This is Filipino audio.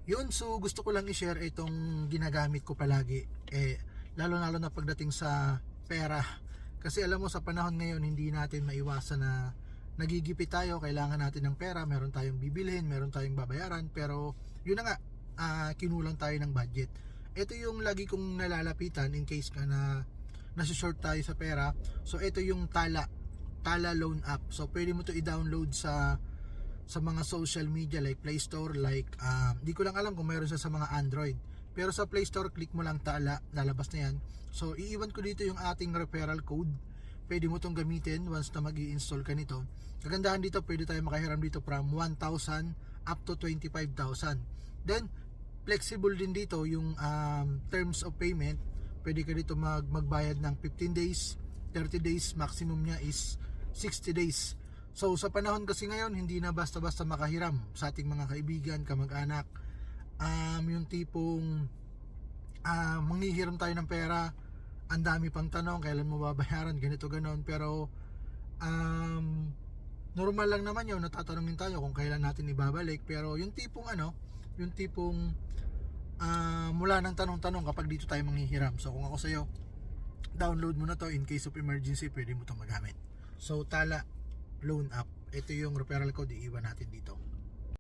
Yun, so gusto ko lang i-share itong ginagamit ko palagi. Lalo na pagdating sa pera. Kasi alam mo sa panahon ngayon, hindi natin maiwasan na nagigipit tayo, kailangan natin ng pera, meron tayong bibilhin, meron tayong babayaran, pero yun na nga, kinulang tayo ng budget. Ito yung lagi kong nalalapitan in case ka na nasi-short tayo sa pera. So ito yung Tala loan app. So pwede mo to i-download sa mga social media like Play Store, like di ko lang alam kung mayroon siya sa mga Android, pero sa Play Store click mo lang Tala, lalabas na yan. So iiwan ko dito yung ating referral code, pwede mo tong gamitin once na mag-i-install ka nito. Kagandahan dito, pwede tayo makahiram dito from 1,000 up to 25,000. Then flexible din dito yung terms of payment. Pwede ka dito magbayad ng 15 days, 30 days, maximum niya is 60 days. So sa panahon kasi ngayon, hindi na basta-basta makahiram sa ating mga kaibigan, kamag-anak. Yung tipong manghihiram tayo ng pera, ang dami pang tanong, kailan mo babayaran, ganito ganon. Pero normal lang naman yun, natatanungin tayo kung kailan natin ibabalik. Pero yung tipong mula ng tanong-tanong kapag dito tayo manghihiram. So kung ako sa'yo, download mo na to, in case of emergency pwede mo itong magamit. So Tala loan app, ito yung referral code, iiwan natin dito.